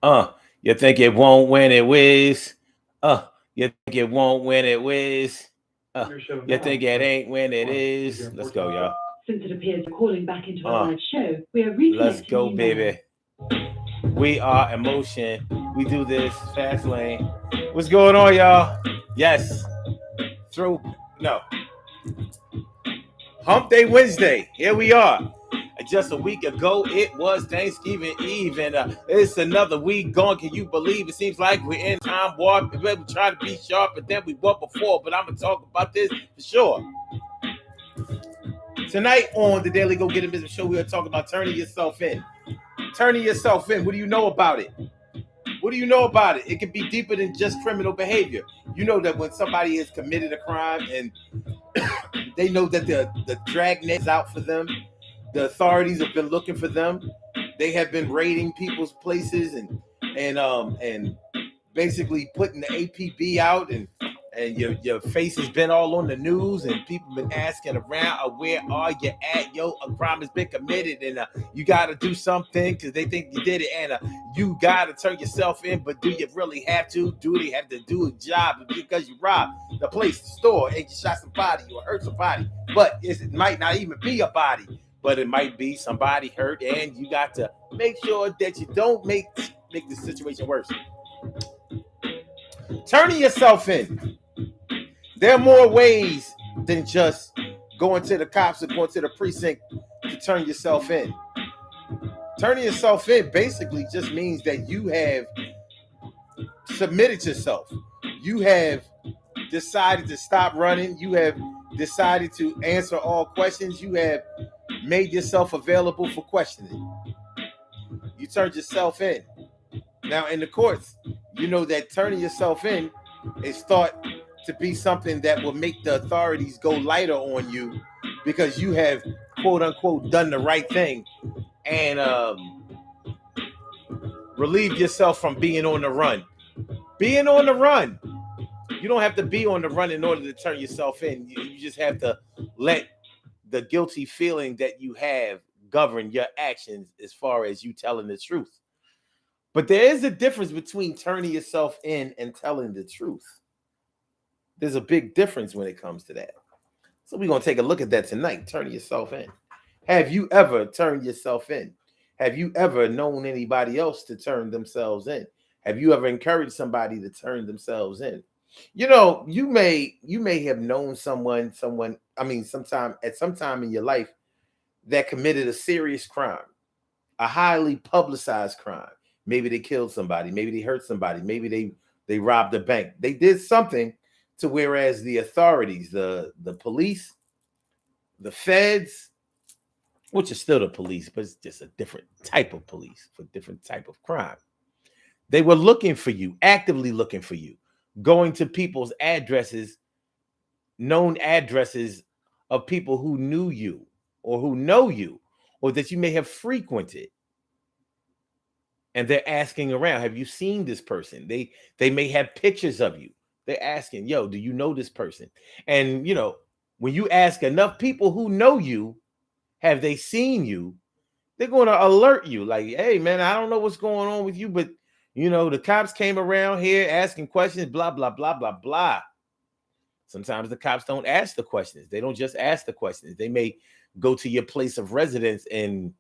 You think it won't when it whiz? Uh, you think it won't when it whiz? Uh, you think it ain't when it is? Let's go, y'all. Since it appears you're calling back into our Uh, live show, we are let's reconnecting go, you now. baby. We are emotion. We do this fast lane. What's going on, y'all? Yes. Through no. Hump Day Wednesday. Here we are. Just a week ago, it was Thanksgiving Eve, and it's another week gone. Can you believe it? Seems like we're in time warp. We try to be sharp, but then we were before. But I'm gonna talk about this for sure. Tonight on the Daily Go Get It Business Show, we are talking about turning yourself in. Turning yourself in. What do you know about it? What do you know about it? It can be deeper than just criminal behavior. You know that when somebody has committed a crime and they know that the dragnet is out for them, the authorities have been looking for them. They have been raiding people's places and basically putting the APB out, and your face has been all on the news, and people been asking around, where are you at? Yo, a crime has been committed, and you got to do something because they think you did it, and you got to turn yourself in. But do you really have to? Do they have to do a job because you robbed the place, the store, and you shot somebody or hurt somebody? But it might not even be a body, but it might be somebody hurt, and you got to make sure that you don't make the situation worse. Turning yourself in. There are more ways than just going to the cops or going to the precinct to turn yourself in. Turning yourself in basically just means that you have submitted yourself. You have decided to stop running. You have decided to answer all questions. You have made yourself available for questioning. You turned yourself in. Now, in the courts, you know that turning yourself in is thought to be something that will make the authorities go lighter on you because you have, quote unquote, done the right thing and relieve yourself from being on the run. Being on the run. You don't have to be on the run in order to turn yourself in. You just have to let the guilty feeling that you have govern your actions as far as you telling the truth. But there is a difference between turning yourself in and telling the truth. There's a big difference when it comes to that. So we're going to take a look at that tonight, turning yourself in. Have you ever turned yourself in? Have you ever known anybody else to turn themselves in? Have you ever encouraged somebody to turn themselves in? You know, you may have known someone, I mean, some time in your life that committed a serious crime, a highly publicized crime. Maybe they killed somebody, maybe they hurt somebody, maybe they robbed a bank. They did something to whereas the authorities, the police, the feds, which is still the police, but it's just a different type of police for different type of crime. They were looking for you, actively looking for you, going to people's addresses, known addresses of people who knew you or who know you or that you may have frequented, and they're asking around, have you seen this person? They may have pictures of you. They're asking, yo, do you know this person? And you know, when you ask enough people who know you, have they seen you? They're going to alert you, like, hey man, I don't know what's going on with you, but you know, the cops came around here asking questions, blah blah blah blah blah. Sometimes the cops don't ask the questions. They don't just ask the questions. They may go to your place of residence and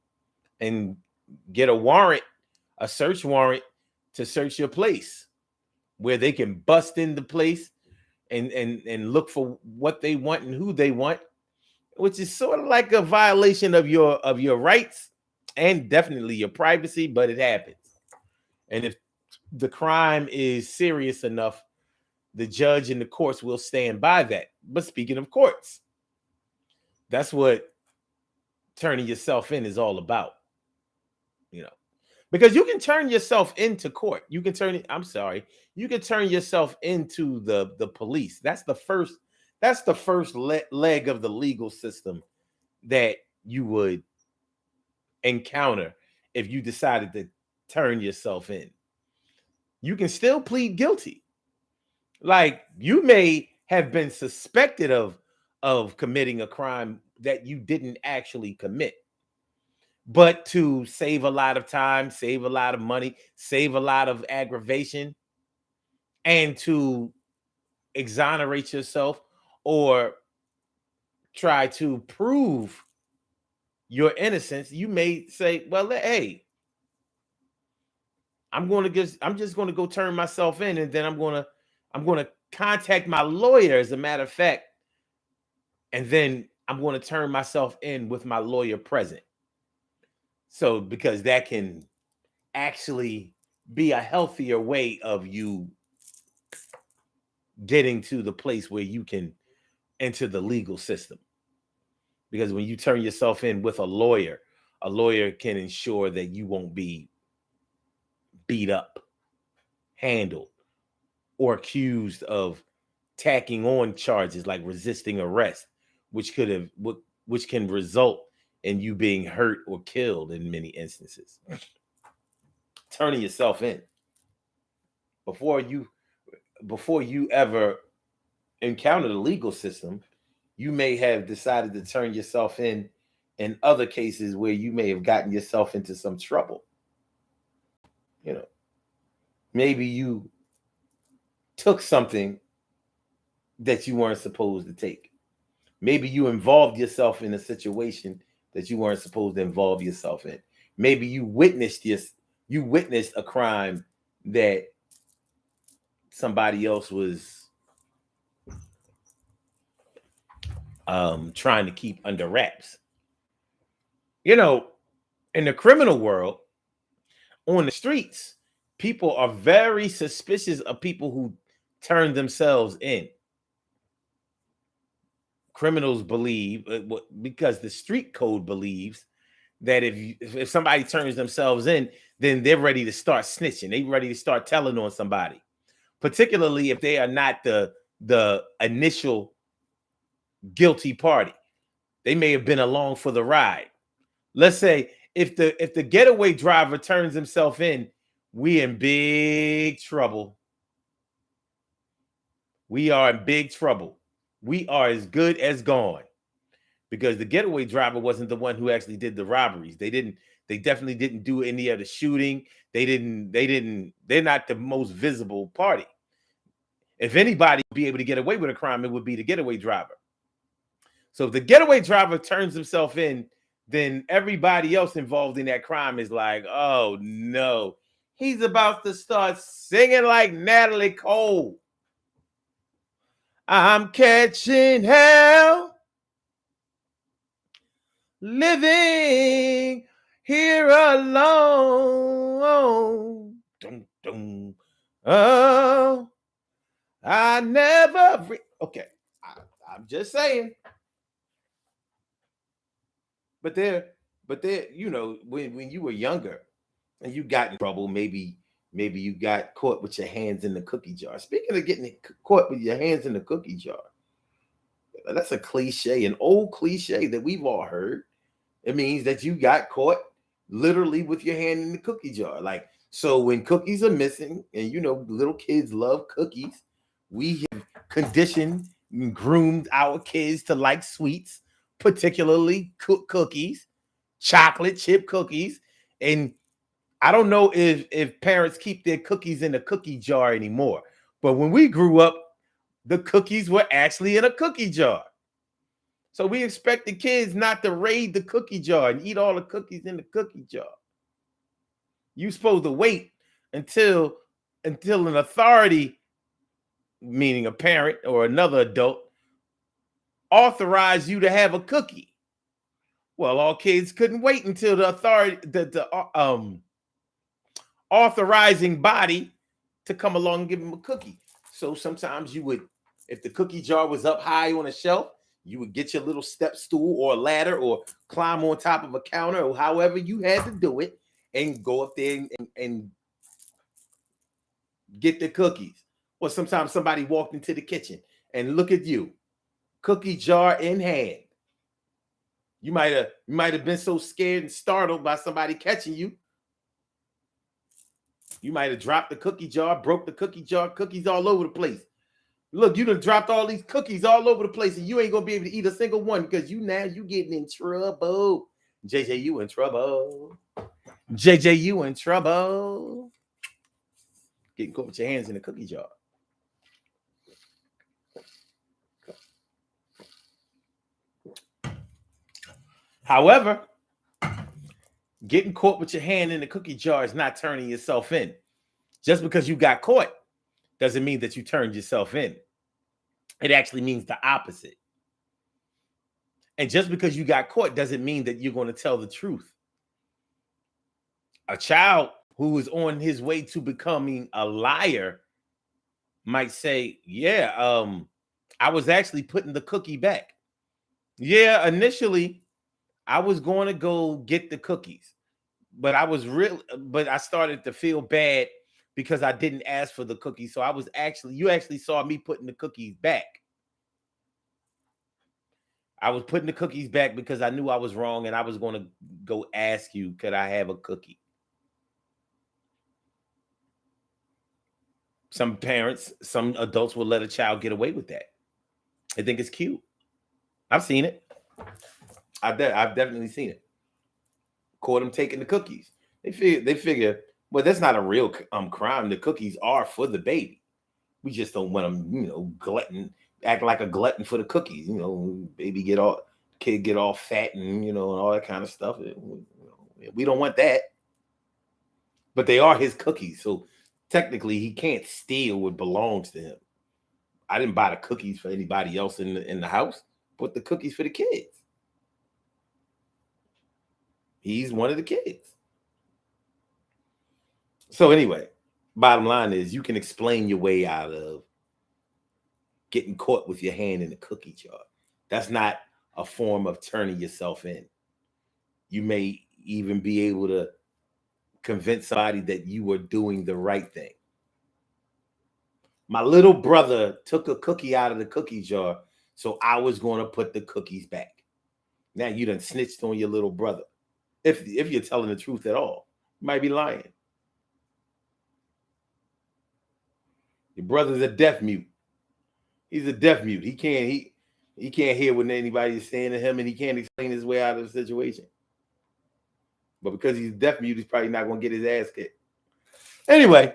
get a warrant, a search warrant to search your place, where they can bust in the place and look for what they want and who they want, which is sort of like a violation of your rights and definitely your privacy, but it happens. And if the crime is serious enough, the judge and the courts will stand by that. But speaking of courts, that's what turning yourself in is all about, you know. Because you can turn yourself into court. You can turn it, I'm sorry, you can turn yourself into the police. That's the first leg of the legal system that you would encounter if you decided to turn yourself in. You can still plead guilty. Like you may have been suspected of committing a crime that you didn't actually commit. but to save a lot of time, save a lot of money, save a lot of aggravation, and to exonerate yourself or try to prove your innocence, you may say, well, hey, I'm just going to go turn myself in, and then I'm going to contact my lawyer, as a matter of fact, and then I'm going to turn myself in with my lawyer present. So, because that can actually be a healthier way of you getting to the place where you can enter the legal system. Because when you turn yourself in with a lawyer can ensure that you won't be beat up, handled, or accused of tacking on charges like resisting arrest, which can result in you being hurt or killed in many instances. Turning yourself in before you ever encounter the legal system, you may have decided to turn yourself in other cases where you may have gotten yourself into some trouble. Maybe you took something that you weren't supposed to take. Maybe you involved yourself in a situation that you weren't supposed to involve yourself in. Maybe you witnessed a crime that somebody else was trying to keep under wraps. In the criminal world, on the streets, people are very suspicious of people who turn themselves in. Criminals believe, because the street code believes, that if somebody turns themselves in, then they're ready to start snitching. They're ready to start telling on somebody, particularly if they are not the initial guilty party. They may have been along for the ride. Let's say if the getaway driver turns himself in, we in big trouble. We are in big trouble. We are as good as gone, because the getaway driver wasn't the one who actually did the robberies. They definitely didn't do any of the shooting. They're not the most visible party. If anybody would be able to get away with a crime, it would be the getaway driver. So if the getaway driver turns himself in, then everybody else involved in that crime is like, oh no, he's about to start singing like Natalie Cole. I'm catching hell, living here alone. Dum, dum. Oh, I never. Okay, I'm just saying. But there, when you were younger and you got in trouble, maybe you got caught with your hands in the cookie jar. Speaking of getting caught with your hands in the cookie jar, that's a cliche, an old cliche that we've all heard. It means that you got caught literally with your hand in the cookie jar. Like, so when cookies are missing, and little kids love cookies, we have conditioned and groomed our kids to like sweets, particularly cookies, chocolate chip cookies. And I don't know if parents keep their cookies in a cookie jar anymore, but when we grew up, the cookies were actually in a cookie jar. So we expect the kids not to raid the cookie jar and eat all the cookies in the cookie jar. You're supposed to wait until an authority, meaning a parent or another adult, authorize you to have a cookie. Well, all kids couldn't wait until the authority, the authorizing body, to come along and give them a cookie. So sometimes you would, if the cookie jar was up high on a shelf, you would get your little step stool or ladder or climb on top of a counter, or however you had to do it, and go up there and get the cookies. Or sometimes somebody walked into the kitchen and look at you, cookie jar in hand. You might have been so scared and startled by somebody catching you. You might have dropped the cookie jar, broke the cookie jar, cookies all over the place. Look, you done dropped all these cookies all over the place, and you ain't gonna be able to eat a single one, because you getting in trouble. JJ, you in trouble. JJ, you in trouble. Getting caught with your hands in the cookie jar. However, getting caught with your hand in the cookie jar is not turning yourself in. Just because you got caught doesn't mean that you turned yourself in. It actually means the opposite. And just because you got caught doesn't mean that you're going to tell the truth. A child who is on his way to becoming a liar might say, yeah, I was actually putting the cookie back. Yeah, initially I was going to go get the cookies, but I started to feel bad because I didn't ask for the cookies. So you actually saw me putting the cookies back. I was putting the cookies back because I knew I was wrong and I was going to go ask you, could I have a cookie? Some parents, some adults will let a child get away with that. I think it's cute. I've seen it. I've definitely seen it. Caught them taking the cookies. They figure, well, that's not a real crime. The cookies are for the baby. We just don't want them, act like a glutton for the cookies. Baby kid get all fat and and all that kind of stuff. We don't want that. But they are his cookies, so technically he can't steal what belongs to him. I didn't buy the cookies for anybody else in the house. Put the cookies for the kids. He's one of the kids. So anyway, bottom line is you can explain your way out of getting caught with your hand in the cookie jar. That's not a form of turning yourself in. You may even be able to convince somebody that you were doing the right thing. My little brother took a cookie out of the cookie jar, so I was going to put the cookies back. Now you done snitched on your little brother. If you're telling the truth at all, you might be lying. Your brother's a deaf mute. He's a deaf mute. He can't hear what anybody is saying to him, and he can't explain his way out of the situation. But because he's deaf mute, he's probably not going to get his ass kicked. Anyway,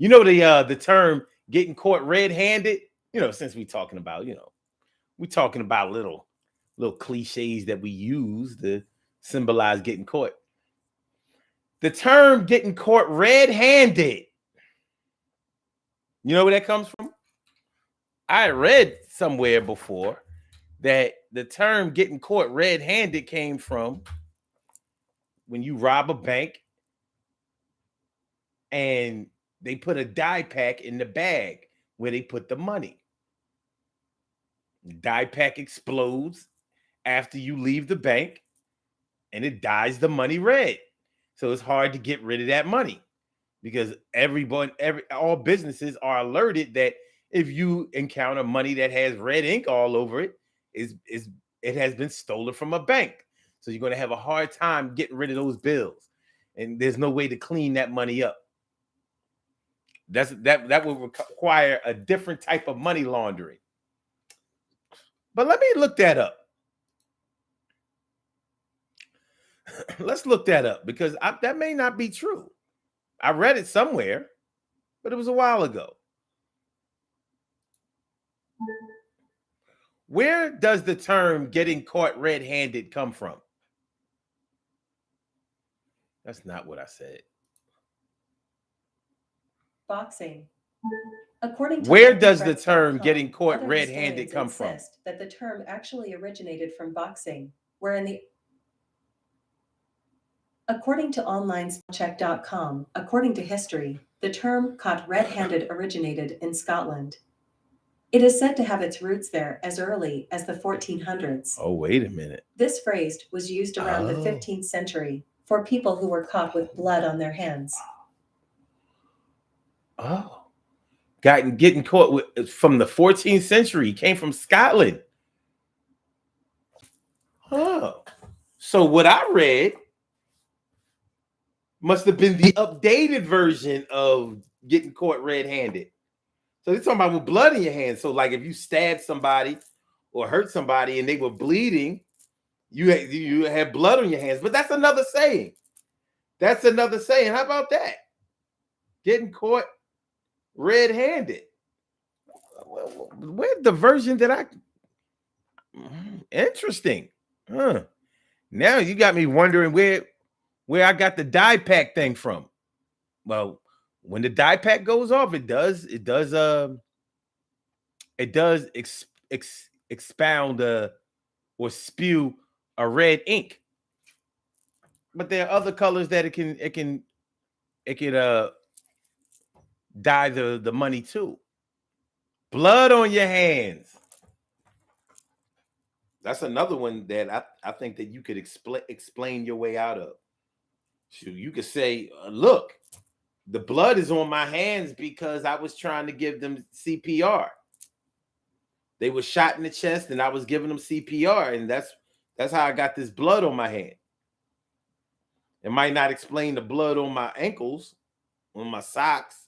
the term getting caught red-handed. Since we're talking about little cliches that we use to symbolize getting caught. The term getting caught red-handed. You know where that comes from? I read somewhere before that the term getting caught red-handed came from when you rob a bank and they put a dye pack in the bag where they put the money. The dye pack explodes after you leave the bank and it dyes the money red. So it's hard to get rid of that money because all businesses are alerted that if you encounter money that has red ink all over it, it has been stolen from a bank. So you're going to have a hard time getting rid of those bills. And there's no way to clean that money up. That would require a different type of money laundering. But let me look that up. Let's look that up because that may not be true. I read it somewhere, but it was a while ago. Where does the term getting caught red-handed come from? That's not what I said. Boxing. According to Where does the term getting caught red-handed come from? That the term actually originated from boxing, according to onlinespellcheck.com, according to history, the term caught red-handed originated in Scotland. It is said to have its roots there as early as the 1400s. Oh, wait a minute. This phrase was used around the 15th century for people who were caught with blood on their hands. Oh, getting caught from the 14th century, came from Scotland. Oh, so what I read must have been the updated version of getting caught red-handed. So they're talking about with blood in your hands. So like if you stabbed somebody or hurt somebody and they were bleeding, You had blood on your hands, but that's another saying. That's another saying. How about that? Getting caught red-handed. Where's the version that I? Interesting. Huh. Now you got me wondering where I got the die pack thing from. Well, when the die pack goes off, it does expound or spew a red ink. But there are other colors that it can dye the money too. Blood on your hands. That's another one that I think that you could explain your way out of. So you could say, look, the blood is on my hands because I was trying to give them CPR. They were shot in the chest and I was giving them CPR, and that's how I got this blood on my hand. It might not explain the blood on my ankles, on my socks,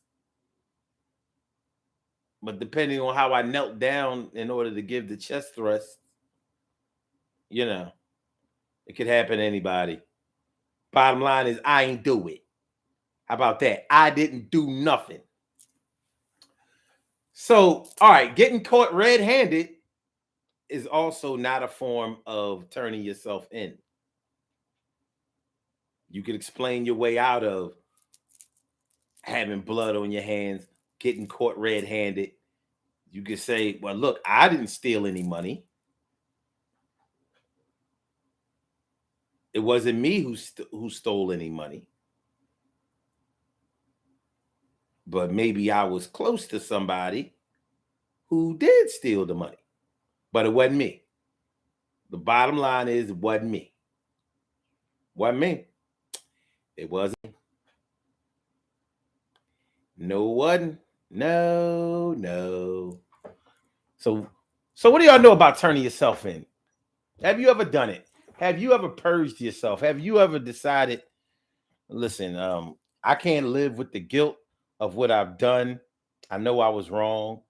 but depending on how I knelt down in order to give the chest thrust, it could happen to anybody. Bottom line is I ain't do it. How about that? I didn't do nothing. So, all right, getting caught red-handed is also not a form of turning yourself in. You could explain your way out of having blood on your hands, getting caught red-handed. You could say, well, look, I didn't steal any money. It wasn't me who stole any money. But maybe I was close to somebody who did steal the money. But it wasn't me. The bottom line is it wasn't me. Wasn't me. It wasn't. No, it wasn't. No. So what do y'all know about turning yourself in? Have you ever done it? Have you ever purged yourself? Have you ever decided, listen, I can't live with the guilt of what I've done. I know I was wrong.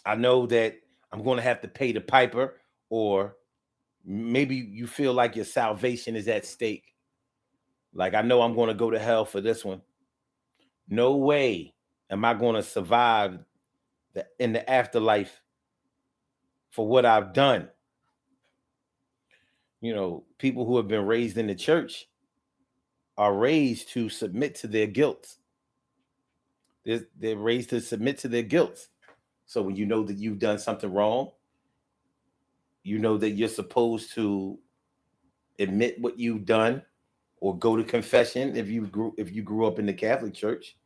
I know that I'm going to have to pay the piper, or maybe you feel like your salvation is at stake. Like, I know I'm going to go to hell for this one. No way am I going to survive in the afterlife for what I've done. People who have been raised in the church are raised to submit to their guilt. They're raised to submit to their guilt. So when you know that you've done something wrong, you know that you're supposed to admit what you've done or go to confession. If you grew up in the Catholic Church,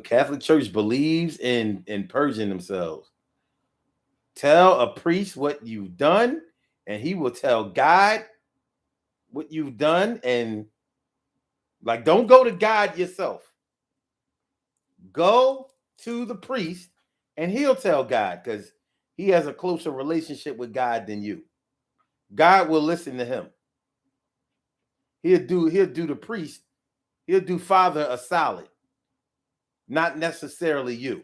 Catholic Church believes in purging themselves. Tell a priest what you've done, and he will tell God what you've done. And don't go to God yourself. Go to the priest, and he'll tell God, because he has a closer relationship with God than you. God will listen to him. He'll do the priest. He'll do Father a solid, not necessarily you.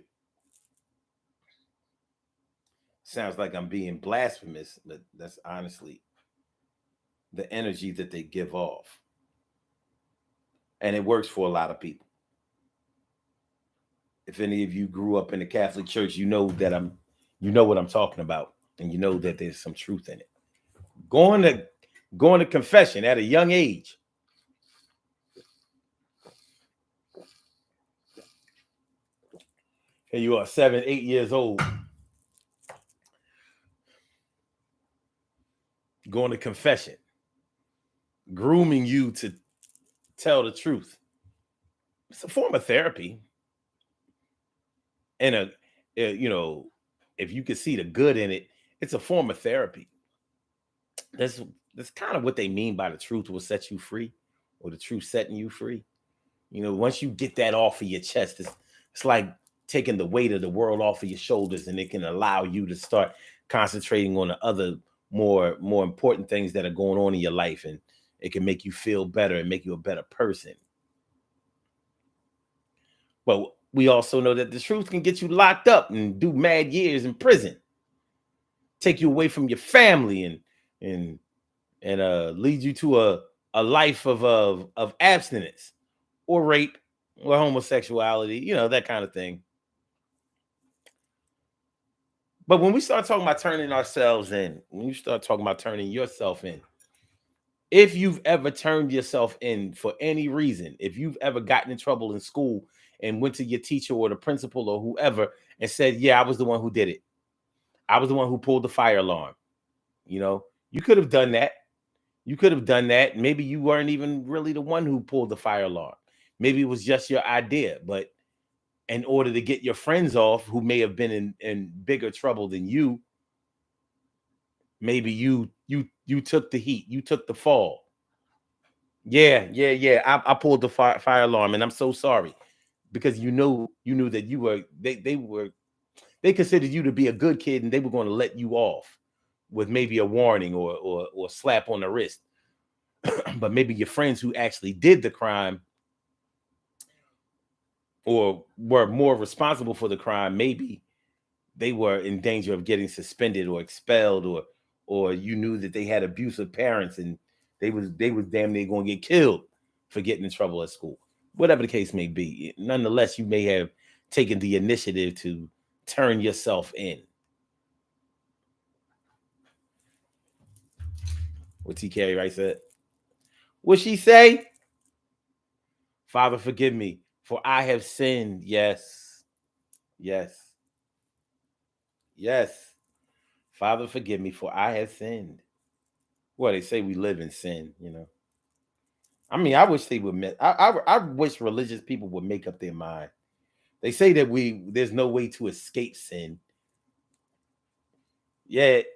Sounds like I'm being blasphemous, but that's honestly the energy that they give off. And it works for a lot of people. If any of you grew up in the Catholic Church, you know what I'm talking about, and you know that there's some truth in it. Going to confession at a young age. Here you are, 7, 8 years old. Going to confession. Grooming you to tell the truth. It's a form of therapy. And if you can see the good in it, it's a form of therapy. That's kind of what they mean by the truth will set you free, or the truth setting you free. Once you get that off of your chest, it's like taking the weight of the world off of your shoulders, and it can allow you to start concentrating on the other more important things that are going on in your life, and it can make you feel better and make you a better person. But we also know that the truth can get you locked up and do mad years in prison. take you away from your family and lead you to a life of abstinence or rape or homosexuality, you know, that kind of thing. But when we start talking about turning ourselves in, when you start talking about turning yourself in, if you've ever turned yourself in for any reason, if you've ever gotten in trouble in school and went to your teacher or the principal or whoever and said, yeah, I was the one who did it. I was the one who pulled the fire alarm. You know, you could have done that. You could have done that. Maybe you weren't even really the one who pulled the fire alarm. Maybe it was just your idea. But in order to get your friends off who may have been in bigger trouble than you, maybe you took the heat, you took the fall. Yeah. I pulled the fire alarm, and I'm so sorry, because you knew that you were they considered you to be a good kid, and they were going to let you off with maybe a warning or slap on the wrist. But maybe your friends who actually did the crime or were more responsible for the crime, maybe they were in danger of getting suspended or expelled, or you knew that they had abusive parents and they was damn near going to get killed for getting in trouble at school. Whatever the case may be, nonetheless, you may have taken the initiative to turn yourself in. What T. Carey Wright said. What she say? Father, forgive me, for I have sinned. Yes. Father, forgive me, for I have sinned. Well, they say we live in sin, you know. I mean, I wish they would. I wish religious people would make up their mind. They say that there's no way to escape sin. Yet,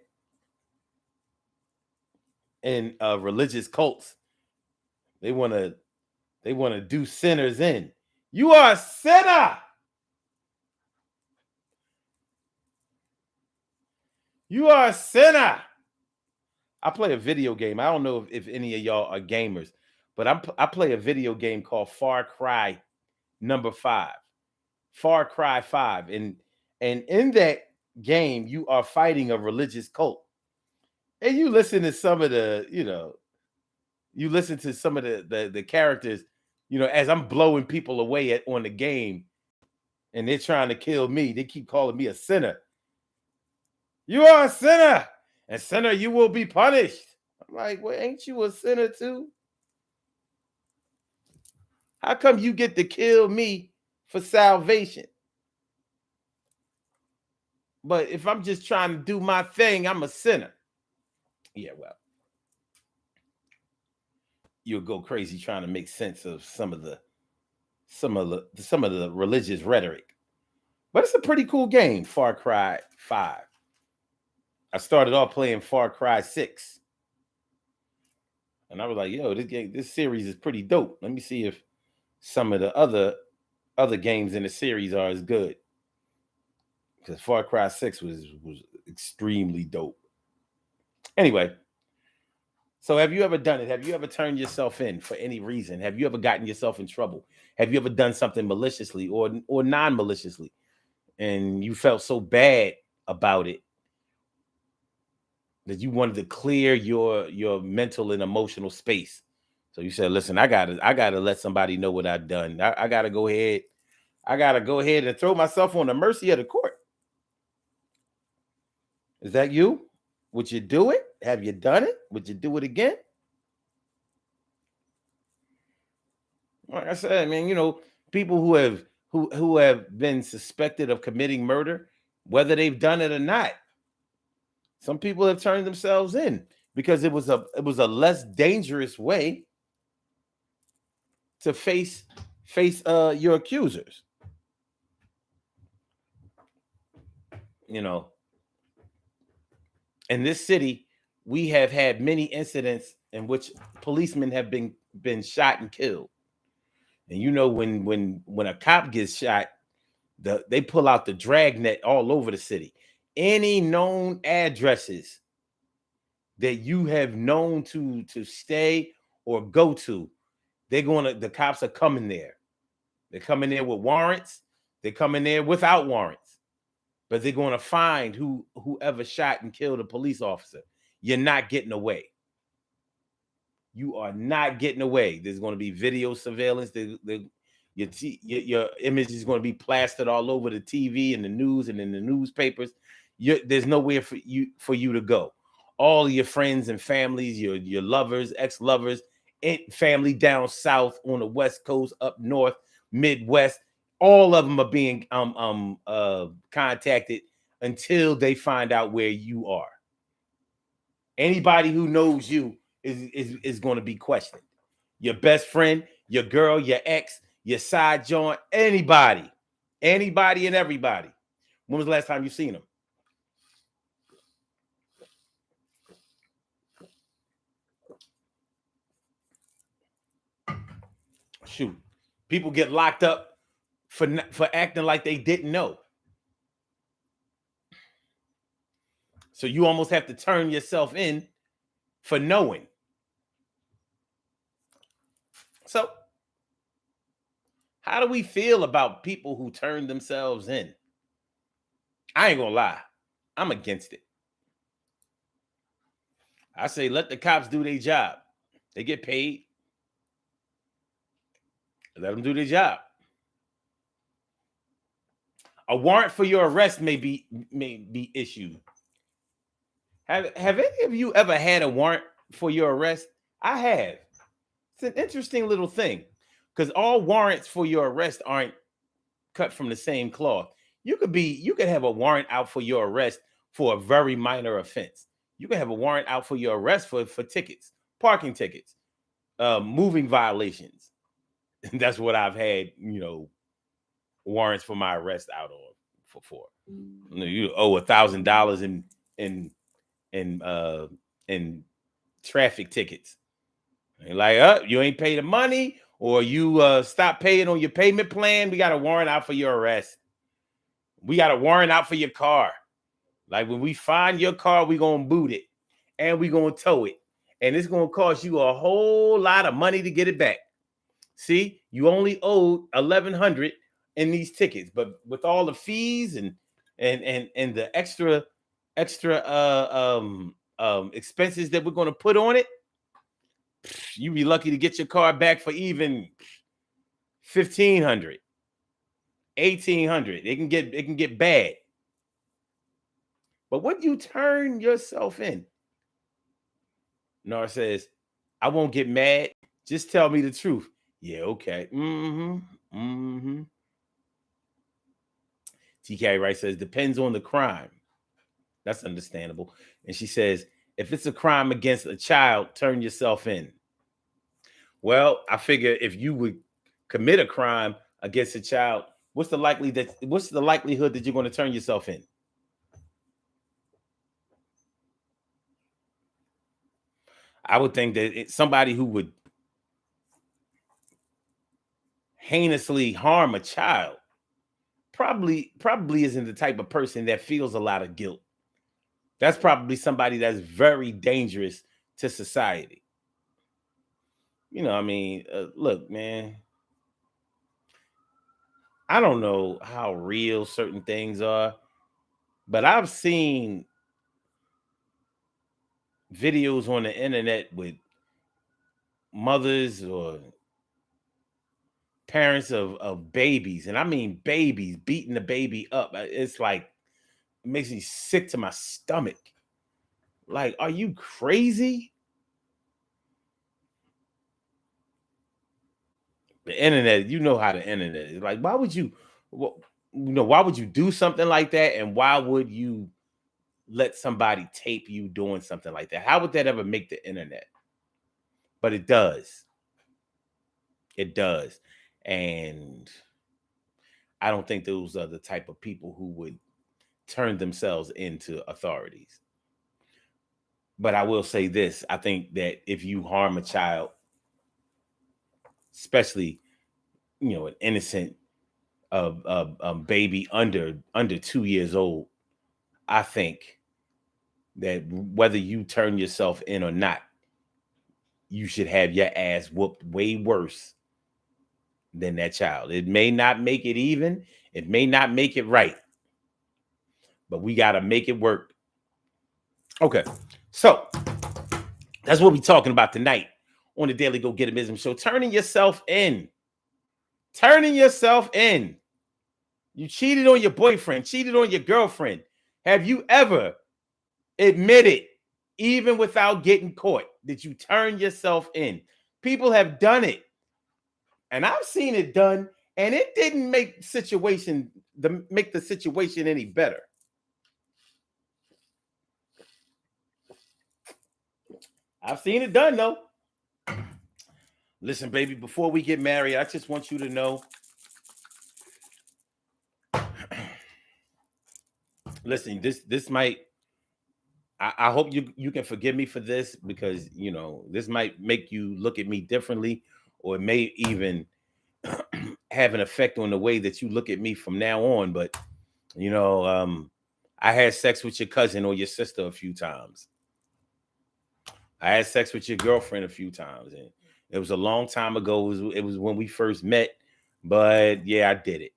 in religious cults, they want to do sinners in. You are a sinner. You are a sinner. I play a video game. I don't know if any of y'all are gamers, but I play a video game called Far Cry #5. Far Cry 5. And in that game, you are fighting a religious cult. And you listen to some of the, you listen to some of the characters, as I'm blowing people away on the game, and they're trying to kill me. They keep calling me a sinner. You are a sinner, and sinner, you will be punished. I'm like, well, ain't you a sinner too? How come you get to kill me for salvation? But if I'm just trying to do my thing, I'm a sinner. Yeah, well, you'll go crazy trying to make sense of some of the religious rhetoric. But it's a pretty cool game, Far Cry 5. I started off playing Far Cry 6. And I was like, yo, this series is pretty dope. Let me see if some of the other games in the series are as good. Because Far Cry 6 was extremely dope. Anyway, so have you ever done it? Have you ever turned yourself in for any reason? Have you ever gotten yourself in trouble? Have you ever done something maliciously or non-maliciously, and you felt so bad about it that you wanted to clear your mental and emotional space? So you said, listen, I gotta let somebody know what I've done. I gotta go ahead and throw myself on the mercy of the court. Is that you? Would you do it? Have you done it? Would you do it again? Like I said, man, people who have been suspected of committing murder, whether they've done it or not, some people have turned themselves in because it was a less dangerous way to face your accusers. In this city, we have had many incidents in which policemen have been shot and killed. And when a cop gets shot, they pull out the dragnet all over the city. Any known addresses that you have known to stay or go to, the cops are coming there. They're coming there with warrants. They're coming there without warrants. but they're going to find whoever shot and killed a police officer. You're not getting away. You are not getting away. There's going to be video surveillance. Your image is going to be plastered all over the TV and the news and in the newspapers. There's nowhere for you to go. All your friends and families, your lovers, ex-lovers, family down south, on the West Coast, up north, Midwest, all of them are being contacted until they find out where you are. Anybody who knows you is going to be questioned. Your best friend, your girl, your ex, your side joint, anybody and everybody. When was the last time you seen them? Shoot, people get locked up for acting like they didn't know. So you almost have to turn yourself in for knowing. So how do we feel about people who turn themselves in? I ain't gonna lie, I'm against it. I say let the cops do their job. They get paid. Let them do their job. A warrant for your arrest may be issued. Have any of you ever had a warrant for your arrest? I have. It's an interesting little thing, because all warrants for your arrest aren't cut from the same cloth. You could have a warrant out for your arrest for a very minor offense. You can have a warrant out for your arrest for tickets, parking tickets, moving violations. And that's what I've had, warrants for my arrest out on for. You owe $1,000 in traffic tickets. And like, you ain't pay the money, or you stop paying on your payment plan. We got a warrant out for your arrest. We got a warrant out for your car. Like, when we find your car, we gonna boot it and we gonna tow it, and it's gonna cost you a whole lot of money to get it back. See, you only owed $1,100 in these tickets, but with all the fees and the extra expenses that we're going to put on it, you be lucky to get your car back for even $1,500, $1,800. It can get bad. But what you turn yourself in? Nar says, I won't get mad. Just tell me the truth. Yeah, okay. TK Wright says, depends on the crime. That's understandable. And she says, if it's a crime against a child, turn yourself in. Well, I figure if you would commit a crime against a child, what's the likelihood that you're going to turn yourself in? I would think that it's somebody who would heinously harm a child probably isn't the type of person that feels a lot of guilt. That's probably somebody that's very dangerous to society. Look, man, I don't know how real certain things are, but I've seen videos on the internet with mothers or parents of babies, and I mean babies, beating the baby up. It's like, it makes me sick to my stomach. Like, are you crazy? The internet, you know how the internet is. Like, why would you do something like that? And why would you let somebody tape you doing something like that? How would that ever make the internet? But it does. It does. And I don't think those are the type of people who would turn themselves into authorities. But I will say this. I think that if you harm a child, especially, an innocent baby under 2 years old, I think that whether you turn yourself in or not, you should have your ass whooped way worse than that child. It may not make it even. It may not make it right. but we got to make it work. Okay, so that's what we're talking about tonight on the Daily Go Get It Show. Turning yourself in. Turning yourself in. You cheated on your boyfriend, cheated on your girlfriend. Have you ever admitted, even without getting caught, that you turn yourself in? People have done it. And I've seen it done, and it didn't make the situation any better. I've seen it done, though. Listen, baby, before we get married, I just want you to know. Listen, this might. I hope you can forgive me for this, because this might make you look at me differently, or it may even have an effect on the way that you look at me from now on. But I had sex with your cousin or your sister a few times. I had sex with your girlfriend a few times, and it was a long time ago. It was when we first met, but yeah, I did it.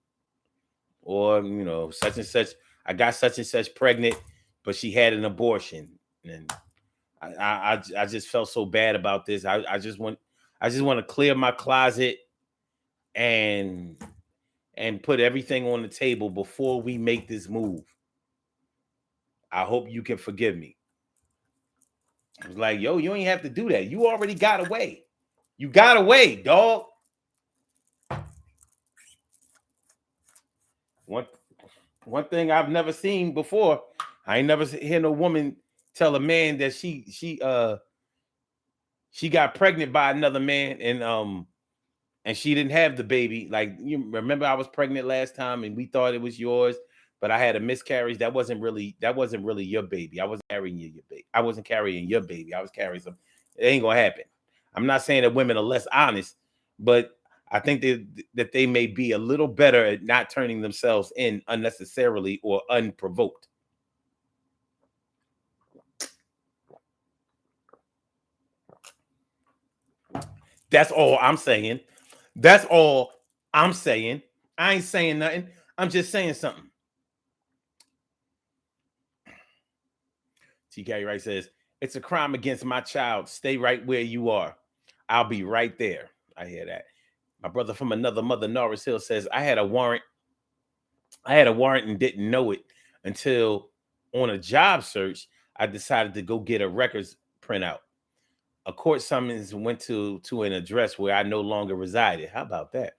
Or such and such. I got such and such pregnant, but she had an abortion, and I just felt so bad about this. I just want to clear my closet and put everything on the table before we make this move. I hope you can forgive me. I was like, yo, you ain't have to do that. You already got away. You got away, dog. One thing I've never seen before, I ain't never hear no woman tell a man that she got pregnant by another man, and she didn't have the baby. Like, you remember, I was pregnant last time and we thought it was yours, but I had a miscarriage. That wasn't really your baby. I wasn't carrying your baby. I wasn't carrying your baby. I was carrying some. It ain't gonna happen. I'm not saying that women are less honest, but I think that they may be a little better at not turning themselves in unnecessarily or unprovoked. That's all I'm saying. That's all I'm saying. I ain't saying nothing. I'm just saying something. TK Wright says, it's a crime against my child. Stay right where you are. I'll be right there. I hear that. My brother from another mother, Norris Hill, says, I had a warrant and didn't know it until on a job search, I decided to go get a records printout. A court summons went to an address where I no longer resided. How about that?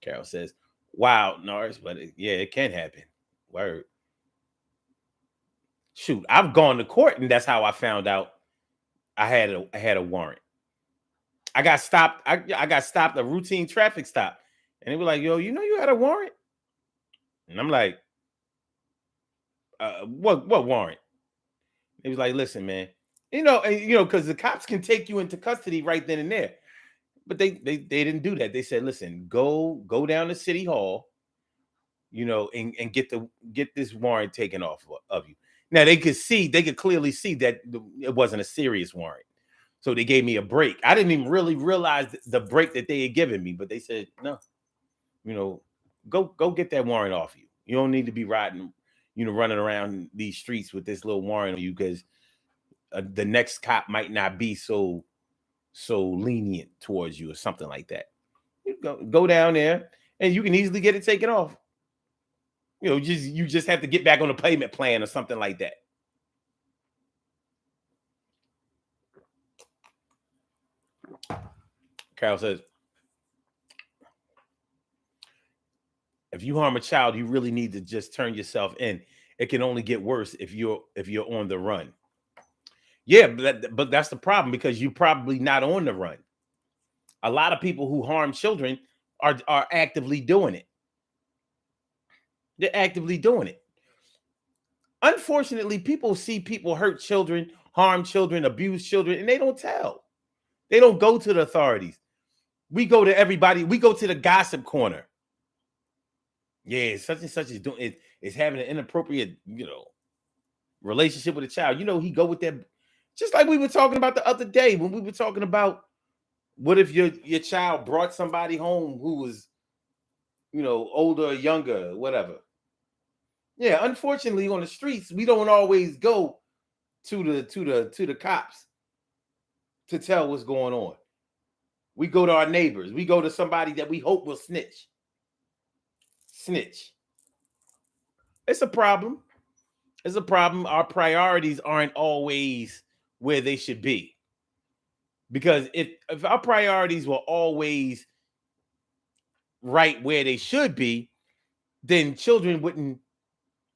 Carol says, wow, Norris, but it can happen. Word. Shoot, I've gone to court and that's how I found out I had a warrant. I got stopped. I got stopped, a routine traffic stop. And they were like, yo, you had a warrant? And I'm like, what warrant? He was like, listen, man, because the cops can take you into custody right then and there. But they didn't do that. They said, listen, go down to City Hall, and get this warrant taken off of you. Now they could clearly see that it wasn't a serious warrant. So they gave me a break. I didn't even really realize the break that they had given me, but they said, no, go get that warrant off you. You don't need to be riding, running around these streets with this little warrant on you, because the next cop might not be so lenient towards you or something like that. You go down there and you can easily get it taken off. You just have to get back on a payment plan or something like that. Carol says, if you harm a child, you really need to just turn yourself in. It can only get worse if you're on the run. Yeah, but that's the problem, because you're probably not on the run. A lot of people who harm children are actively doing it. They're actively doing it. Unfortunately, people see people hurt children, harm children, abuse children, and they don't tell. They don't go to the authorities. We go to everybody. We go to the gossip corner. Yeah, such and such is doing it. Is having an inappropriate, relationship with a child. He go with that. Just like we were talking about the other day when we were talking about, what if your child brought somebody home who was, older or younger, whatever. Yeah, unfortunately, on the streets, we don't always go to the cops to tell what's going on. We go to our neighbors. We go to somebody that we hope will snitch. Snitch. It's a problem. It's a problem. Our priorities aren't always where they should be. Because if our priorities were always right where they should be, then children wouldn't,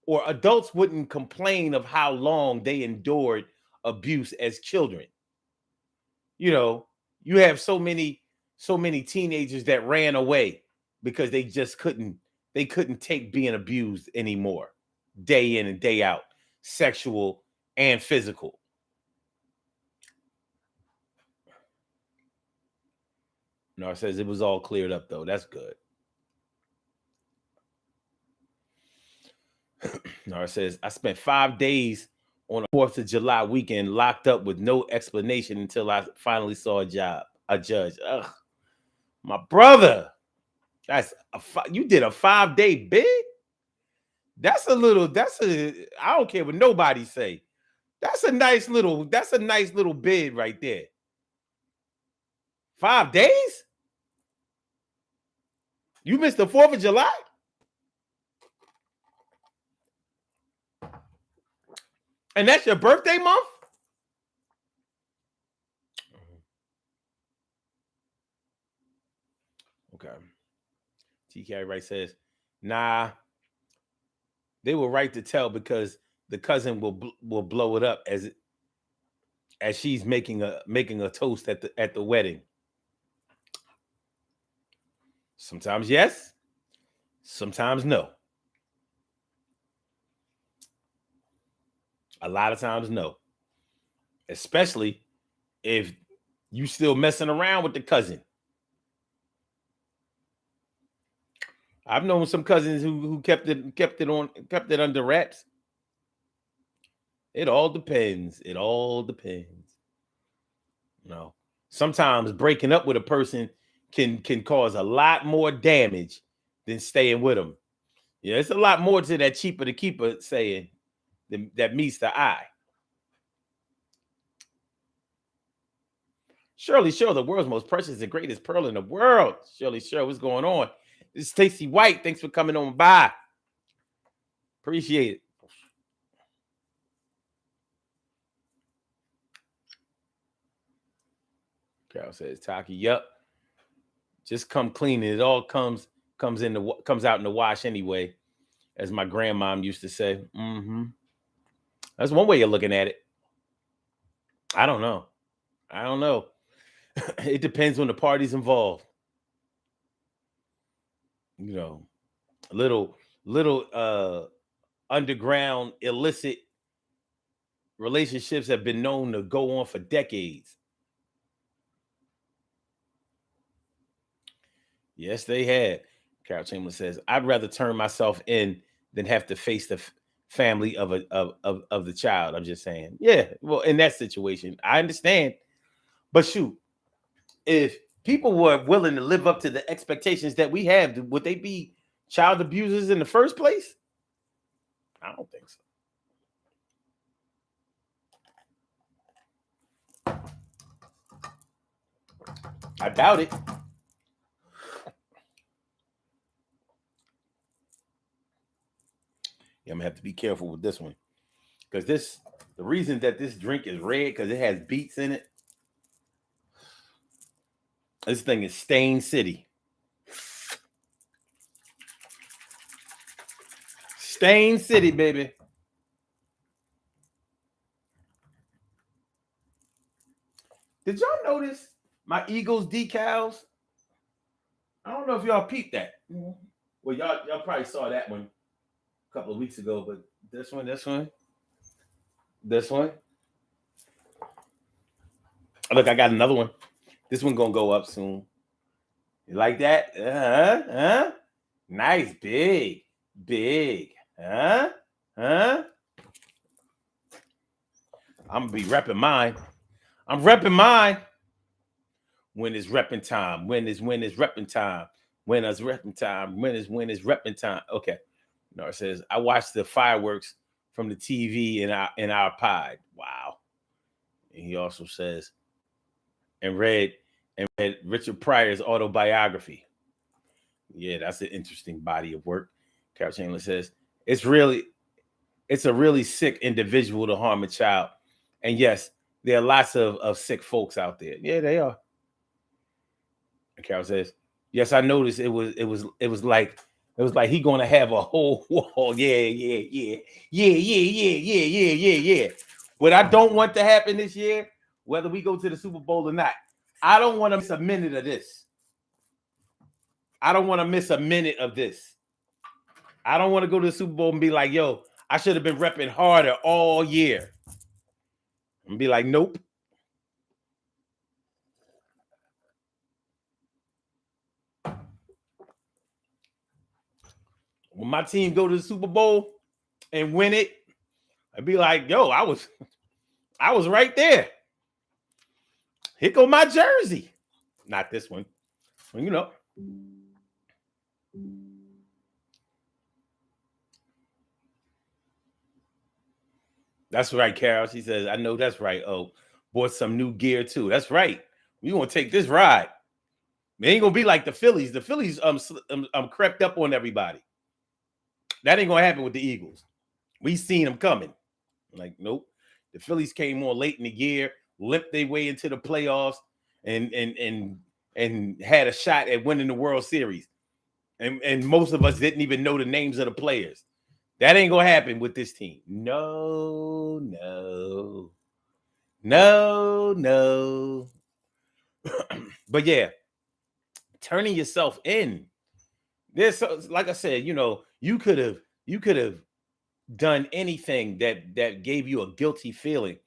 or adults wouldn't complain of how long they endured abuse as children. You know, you have so many teenagers that ran away because they couldn't take being abused anymore, day in and day out, sexual and physical. No, it says it was all cleared up though. That's good. No, it says I spent 5 days on a 4th of July weekend locked up with no explanation until I finally saw a judge. Ugh, my brother. You did a 5-day bid? I don't care what nobody say. That's a nice little bid right there. 5 days? You missed the 4th of July? And that's your birthday month? Okay. TK Wright says, nah, they were right to tell because the cousin will blow it up as she's making a toast at the wedding. Sometimes yes, sometimes no. A lot of times no. Especially if you still messing around with the cousin. I've known some cousins who kept it under wraps. It all depends. It all depends. You know, sometimes breaking up with a person can cause a lot more damage than staying with them. Yeah, it's a lot more to that cheaper to keeper saying that meets the eye. Shirley Show, the world's most precious and greatest pearl in the world. Shirley Show, what's going on? This is Stacey White. Thanks for coming on by. Appreciate it. Carol says, Taki, yep. Just come clean. It all comes out in the wash anyway, as my grandmom used to say. Mm-hmm. That's one way of looking at it. I don't know. It depends on the parties involved. You know, little underground illicit relationships have been known to go on for decades. Yes, they had. Carol Chamberlain says, I'd rather turn myself in than have to face the family of the child. I'm just saying. Yeah, well, in that situation, I understand. But shoot, if people were willing to live up to the expectations that we have, would they be child abusers in the first place? I don't think so. I doubt it. Yeah, I'm gonna have to be careful with this one. Because the reason that this drink is red, because it has beets in it. This thing is Stain City. Stain City, baby. Did y'all notice my Eagles decals? I don't know if y'all peeped that. Well, y'all probably saw that one a couple of weeks ago, but this one. Look, I got another one. This one gonna go up soon. You like that? Huh? Nice, big. Huh? I'm gonna be repping mine. I'm repping mine. When is repping time? When is repping time? When is repping time? When is repping time? Okay. No, it says, I watched the fireworks from the TV in our pod. Wow. And he also says, and read Richard Pryor's autobiography. Yeah, that's an interesting body of work. Carol Chamberlain says, it's a really sick individual to harm a child. And yes, there are lots of sick folks out there. Yeah, they are. And Carol says, yes, I noticed it was like he gonna have a whole wall. Yeah. What I don't want to happen this year, whether we go to the Super Bowl or not, I don't want to miss a minute of this. I don't want to miss a minute of this. I don't want to go to the Super Bowl and be like, yo, I should have been repping harder all year. And be like, nope. When my team go to the Super Bowl and win it, I'd be like, yo, I was right there. Here go my jersey. Not this one. Well, you know. That's right, Carol. She says, I know that's right. Oh, bought some new gear too. That's right. We gonna take this ride. It ain't gonna be like the Phillies. The Phillies crept up on everybody. That ain't gonna happen with the Eagles. We seen them coming. Like, nope. The Phillies came on late in the year, limped their way into the playoffs, and had a shot at winning the World Series. And most of us didn't even know the names of the players. That ain't gonna happen with this team. No. But yeah, turning yourself in. There's, like I said, you know, you could have done anything that gave you a guilty feeling,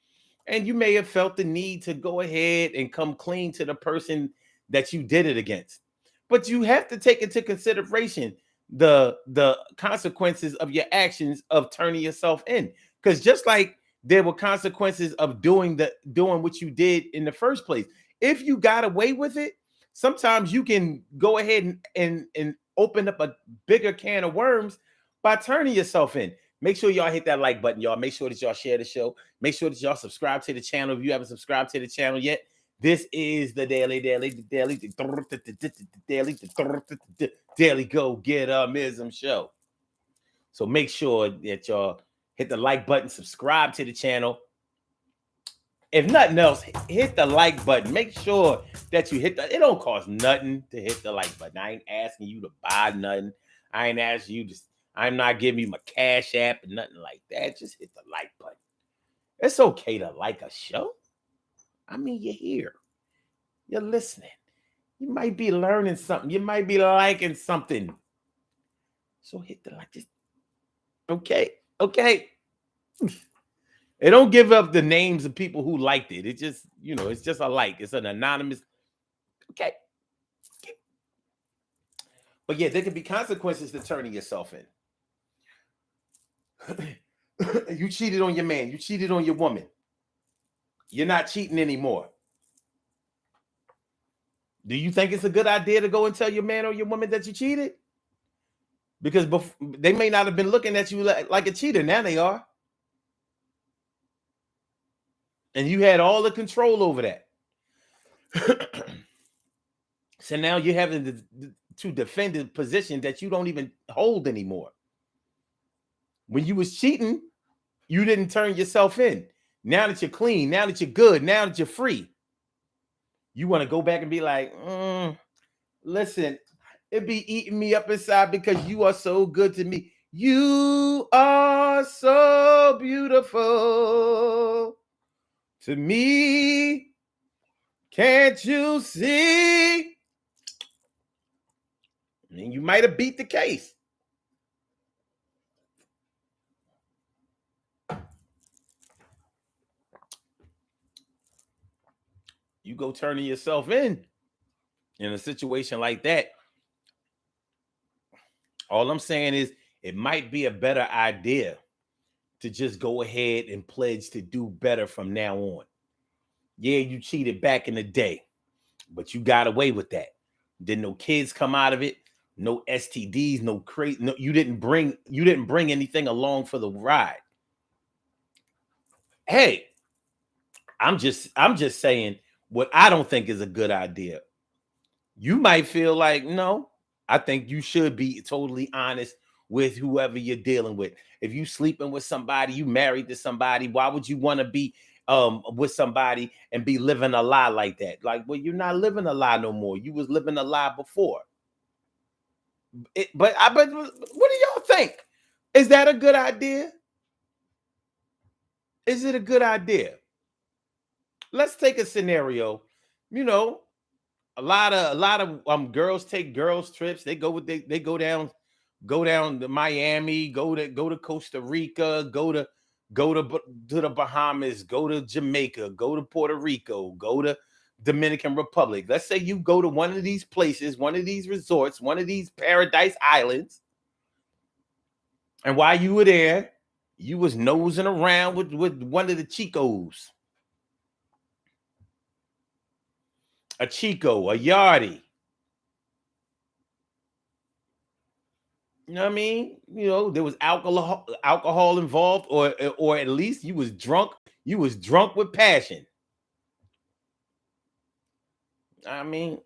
and you may have felt the need to go ahead and come clean to the person that you did it against. But you have to take into consideration the consequences of your actions of turning yourself in, because just like there were consequences of doing what you did in the first place, if you got away with it, sometimes you can go ahead and open up a bigger can of worms by turning yourself in. Make sure y'all hit that like button, y'all. Make sure that y'all share the show. Make sure that y'all subscribe to the channel if you haven't subscribed to the channel yet. This is the daily go get mism show. So make sure that y'all hit the like button, subscribe to the channel. If nothing else, hit the like button. Make sure that you hit it don't cost nothing to hit the like button. I ain't asking you to buy nothing. I ain't asking you to, I'm not giving you my Cash App and nothing like that. Just hit the like button. It's okay to like a show. I mean, you're here. You're listening. You might be learning something. You might be liking something. So hit the like. Just okay. They don't give up the names of people who liked it. It just, you know, it's just a like. It's an anonymous. Okay. But yeah, there can be consequences to turning yourself in. You cheated on your man. You cheated on your woman. You're not cheating anymore. Do you think it's a good idea to go and tell your man or your woman that you cheated? Because they may not have been looking at you like a cheater. Now they are. And you had all the control over that. So now you're having to defend a position that you don't even hold anymore. When you was cheating, you didn't turn yourself in. Now that you're clean, now that you're good, now that you're free, you want to go back and be like, listen, it be eating me up inside because you are so good to me. You are so beautiful to me. Can't you see? And you might have beat the case. You go turning yourself in a situation like that. All I'm saying is it might be a better idea to just go ahead and pledge to do better from now on. Yeah, you cheated back in the day, but you got away with that. Didn't no kids come out of it. no STDs, no crazy. No, you didn't bring anything along for the ride. Hey, I'm just saying what I don't think is a good idea. You might feel like, no, I think you should be totally honest with whoever you're dealing with. If you sleeping with somebody, you married to somebody, why would you want to be with somebody and be living a lie like that? Like, well, you're not living a lie no more. You was living a lie before. But what do y'all think? Is that a good idea? Is it a good idea? Let's take a scenario. You know, a lot of girls take girls trips. They go down to Miami, go to Costa Rica, go to the Bahamas, go to Jamaica, go to Puerto Rico, go to Dominican Republic. Let's say you go to one of these places, one of these resorts, one of these paradise islands, and while you were there, you was nosing around with one of the chicos, a chico, a yardie. You know what I mean? You know, there was alcohol involved, or at least you was drunk. You was drunk with passion. I mean,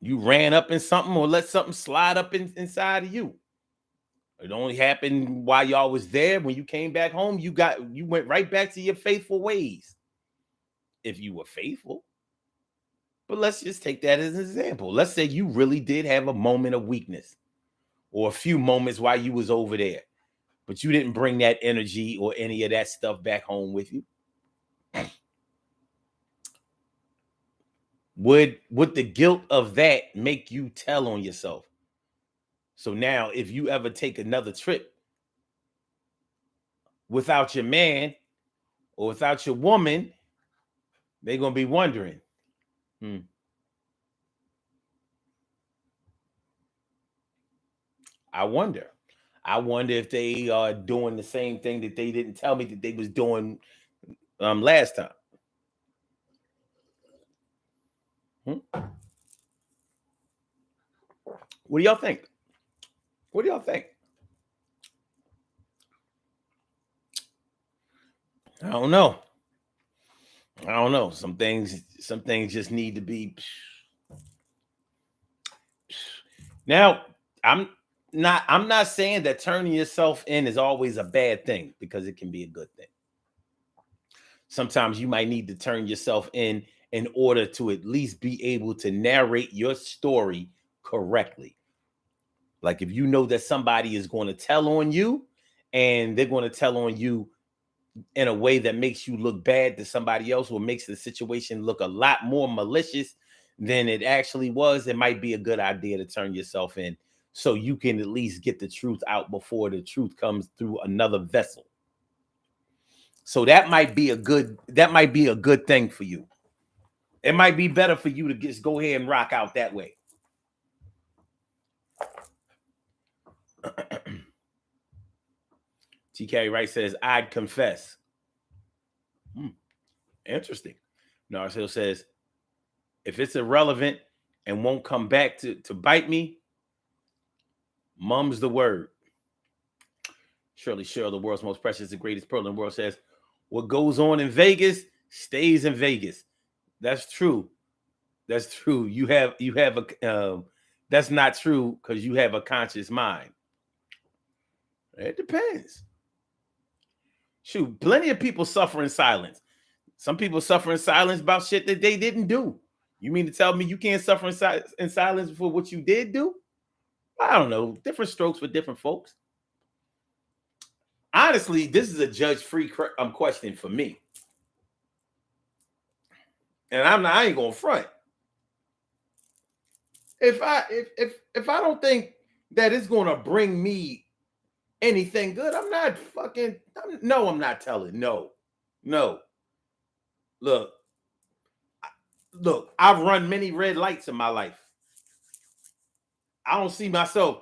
you ran up in something or let something slide up inside of you. It only happened while y'all was there. When you came back home, you went right back to your faithful ways. If you were faithful. But let's just take that as an example. Let's say you really did have a moment of weakness or a few moments while you was over there, but you didn't bring that energy or any of that stuff back home with you. Would the guilt of that make you tell on yourself? So now if you ever take another trip without your man or without your woman, they're going to be wondering, I wonder if they are doing the same thing that they didn't tell me that they was doing last time. What do y'all think? What do y'all think? I don't know. Some things just need to be. Now, I'm not saying that turning yourself in is always a bad thing, because it can be a good thing. Sometimes you might need to turn yourself in order to at least be able to narrate your story correctly. Like if you know that somebody is going to tell on you and they're going to tell on you in a way that makes you look bad to somebody else, or makes the situation look a lot more malicious than it actually was, it might be a good idea to turn yourself in so you can at least get the truth out before the truth comes through another vessel. So that might be a good thing for you. It might be better for you to just go ahead and rock out that way. TK Wright says, I'd confess. Interesting. Narsil says, if it's irrelevant and won't come back to bite me, mum's the word. Shirley Cheryl, the world's most precious, the greatest pearl in the world, says, what goes on in Vegas stays in Vegas. That's true. That's true. You have a that's not true, because you have a conscious mind. It depends. Shoot, plenty of people suffer in silence. Some people suffer in silence about shit that they didn't do. You mean to tell me you can't suffer in silence for what you did do? I don't know. Different strokes for different folks. Honestly, this is a judge-free question for me. And I ain't gonna front. If I don't think that it's gonna bring me anything good, I'm not telling. No. Look, I've run many red lights in my life. I don't see myself,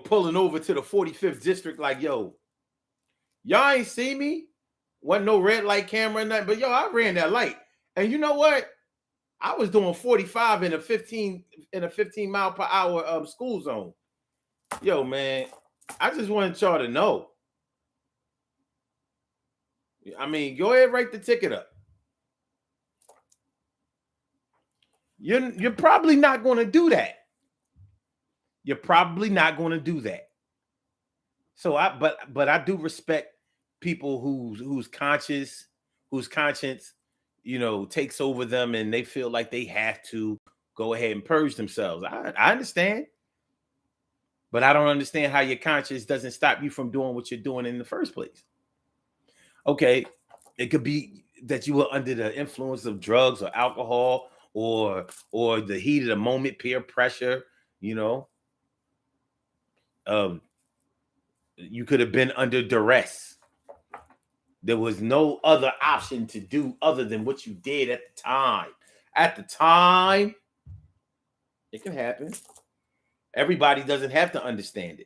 pulling over to the 45th district like, yo, y'all ain't see me? Wasn't no red light camera or nothing, but yo, I ran that light. And you know what? I was doing 45 in a 15 mile per hour school zone. Yo, man, I just wanted y'all to know. I mean, go ahead, write the ticket up. You're probably not going to do that. You're probably not going to do that. So but I do respect people whose conscience, takes over them and they feel like they have to go ahead and purge themselves. I understand. But I don't understand how your conscience doesn't stop you from doing what you're doing in the first place. Okay, it could be that you were under the influence of drugs or alcohol or the heat of the moment, peer pressure, you could have been under duress. There was no other option to do other than what you did at the time. At the time, it can happen. Everybody doesn't have to understand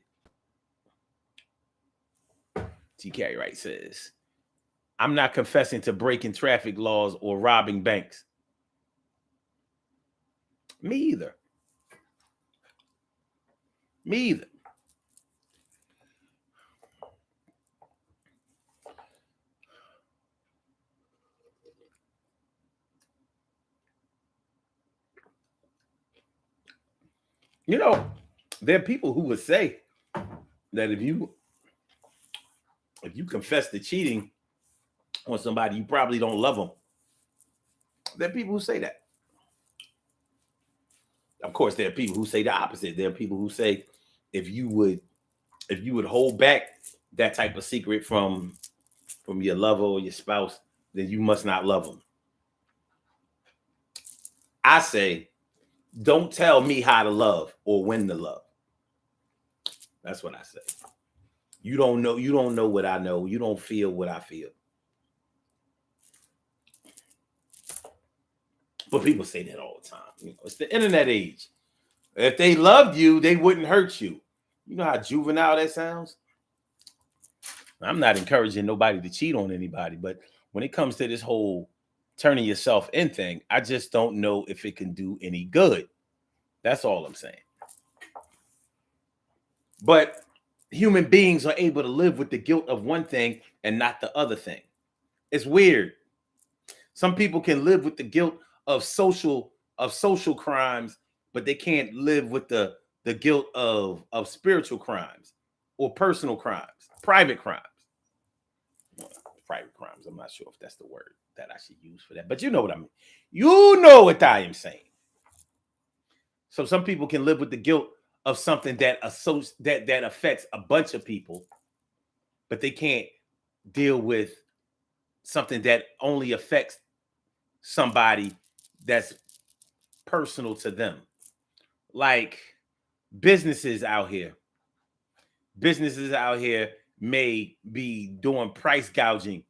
it. T. Carey says, I'm not confessing to breaking traffic laws or robbing banks. Me either. Me either. There are people who would say that if you confess to cheating on somebody, you probably don't love them. There are people who say that. Of course, there are people who say the opposite. There are people who say if you would hold back that type of secret from your lover or your spouse, then you must not love them. I say, don't tell me how to love or when to love. That's what I say. You don't know what I know. You don't feel what I feel. But people say that all the time. It's the internet age. If they loved you, they wouldn't hurt you. You know how juvenile that sounds? I'm not encouraging nobody to cheat on anybody, but when it comes to this whole turning yourself in thing, I just don't know if it can do any good. That's all I'm saying. But human beings are able to live with the guilt of one thing and not the other thing. It's weird. Some people can live with the guilt of social crimes, but they can't live with the guilt of spiritual crimes or personal crimes, private crimes. Private crimes. I'm not sure if that's the word that I should use for that, but you know what I mean. You know what I am saying. So some people can live with the guilt of something that affects a bunch of people, but they can't deal with something that only affects somebody that's personal to them. Like businesses out here may be doing price gouging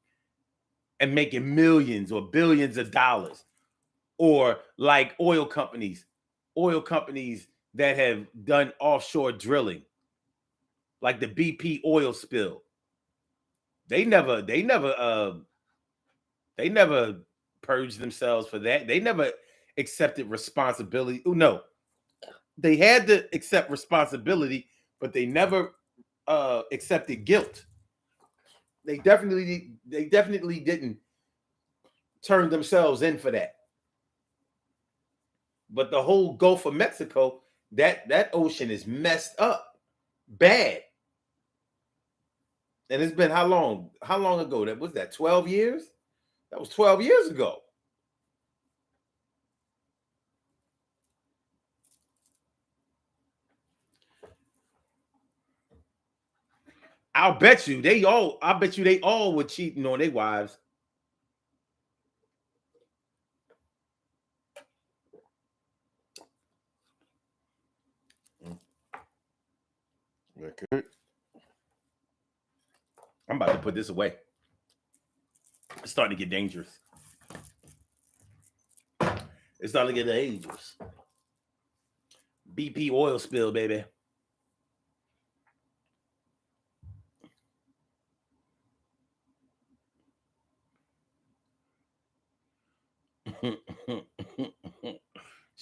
and making millions or billions of dollars, or like oil companies that have done offshore drilling, like the BP oil spill. They never purged themselves for that. They never accepted responsibility. No, they had to accept responsibility, but they never accepted guilt. They definitely didn't turn themselves in for that. But the whole Gulf of Mexico, that ocean is messed up bad. And it's been how long? How long ago? That was that 12 years? That was 12 years ago. I bet you they all were cheating on their wives. Okay. I'm about to put this away. It's starting to get dangerous. It's starting to get dangerous. BP oil spill, baby.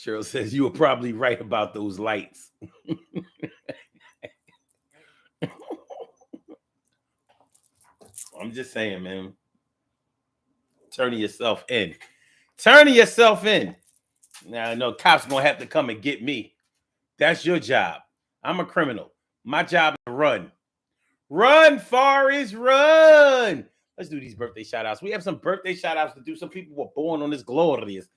Cheryl says you were probably right about those lights. I'm just saying, man. Turning yourself in. Turning yourself in. Now, no cops gonna have to come and get me. That's your job. I'm a criminal. My job is to run. Run, Forrest, run. Let's do these birthday shout outs. We have some birthday shout outs to do. Some people were born on this glorious.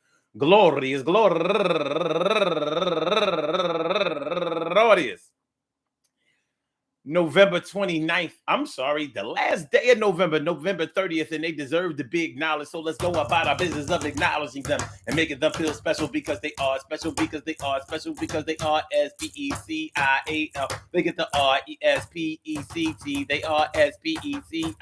November 29th. I'm sorry, the last day of November, November 30th, and they deserve to be acknowledged. So let's go about our business of acknowledging them and making them feel special because they are special, because they are special, because they are SPECIAL. They get the RESPECT. They are SPECIAL.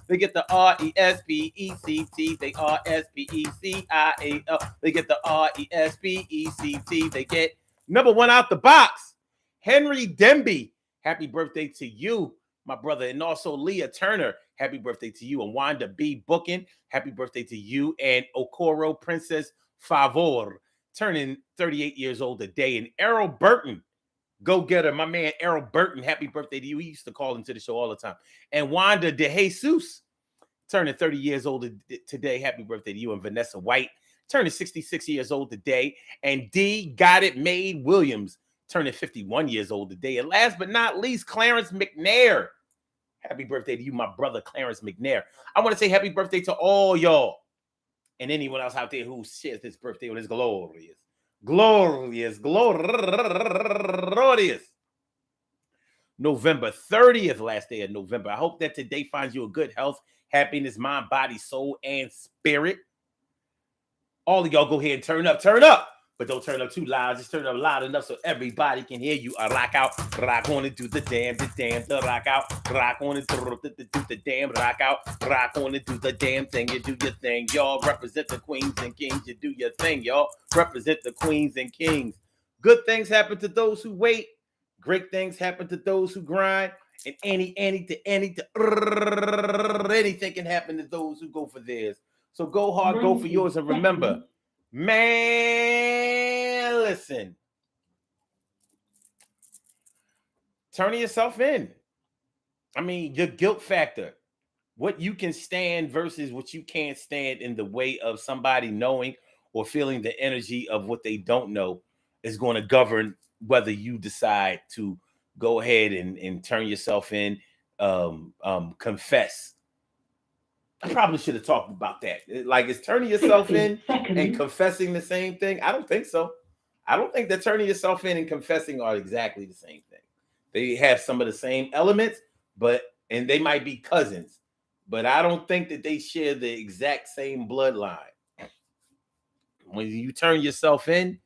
They get the RESPECT. They are SPECIAL. They get the RESPECT. They get number one out the box. Henry Demby. Happy birthday to you, my brother. And also Leah Turner. Happy birthday to you. And Wanda B. Booking. Happy birthday to you. And Okoro Princess Favor. Turning 38 years old today. And Errol Burton. Go get her. My man Errol Burton. Happy birthday to you. He used to call into the show all the time. And Wanda De Jesus. Turning 30 years old today. Happy birthday to you. And Vanessa White. Turning 66 years old today. And D. Got It Made Williams. Turning 51 years old today. And last but not least, Clarence McNair. Happy birthday to you, my brother, Clarence McNair. I want to say happy birthday to all y'all and anyone else out there who shares this birthday on this glorious November 30th, last day of November. I hope that today finds you a good health, happiness, mind, body, soul, and spirit. All of y'all go ahead and turn up. But don't turn up too loud. Just turn up loud enough so everybody can hear you. Rock out, rock on and do the damn, the rock out, rock on and do the damn, rock out, rock on and do the damn thing. You do your thing, y'all. Represent the queens and kings. You do your thing, y'all. Represent the queens and kings. Good things happen to those who wait. Great things happen to those who grind. And anything can happen to those who go for theirs. So go hard, go for yours, and remember. Man, listen. Turning yourself in. I mean, your guilt factor. What you can stand versus what you can't stand in the way of somebody knowing or feeling the energy of what they don't know is going to govern whether you decide to go ahead and turn yourself in, confess. I probably should have talked about that. Like, is turning yourself in and confessing the same thing? I don't think so. I don't think that turning yourself in and confessing are exactly the same thing. They have some of the same elements, and they might be cousins, but I don't think that they share the exact same bloodline. When you turn yourself in,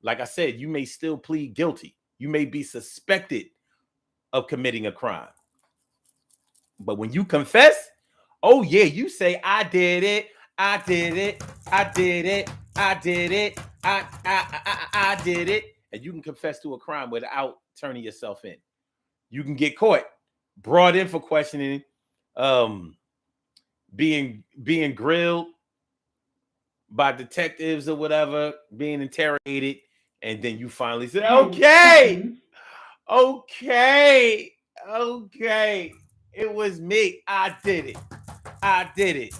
like I said, you may still plead guilty. You may be suspected of committing a crime. But when you confess, oh yeah, you say, I did it, I did it, I did it, I did it, I did it. And you can confess to a crime without turning yourself in. You can get caught, brought in for questioning, being grilled by detectives or whatever, being interrogated, and then you finally say, okay, it was me. I did it. I did it.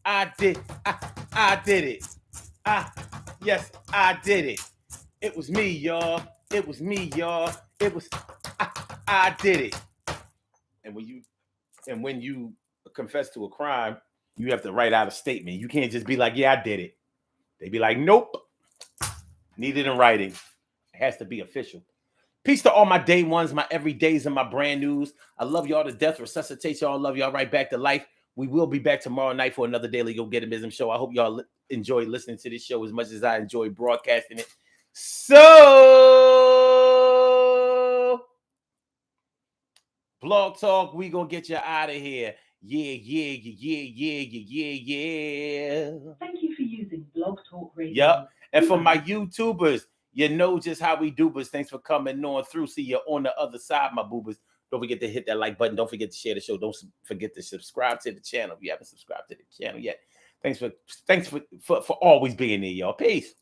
I did it. Yes, I did it. It was me, y'all. It was me, y'all. It was, I did it. And when you confess to a crime, you have to write out a statement. You can't just be like, yeah, I did it. They be like, nope. Need it in writing. It has to be official. Peace to all my day ones, my everydays, and my brand news. I love y'all to death. Resuscitate y'all. Love y'all right back to life. We will be back tomorrow night for another Daily Go Get 'Em Ism show. I hope y'all enjoy listening to this show as much as I enjoy broadcasting it. So, Blog Talk, we gonna get you out of here. Yeah. Thank you for using Blog Talk Radio. Yep. And for my YouTubers, you know just how we do, but thanks for coming on through. See you on the other side, my boobers. Don't forget to hit that like button. Don't forget to share the show. Don't forget to subscribe to the channel if you haven't subscribed to the channel yet. Thanks for always being there, y'all. Peace.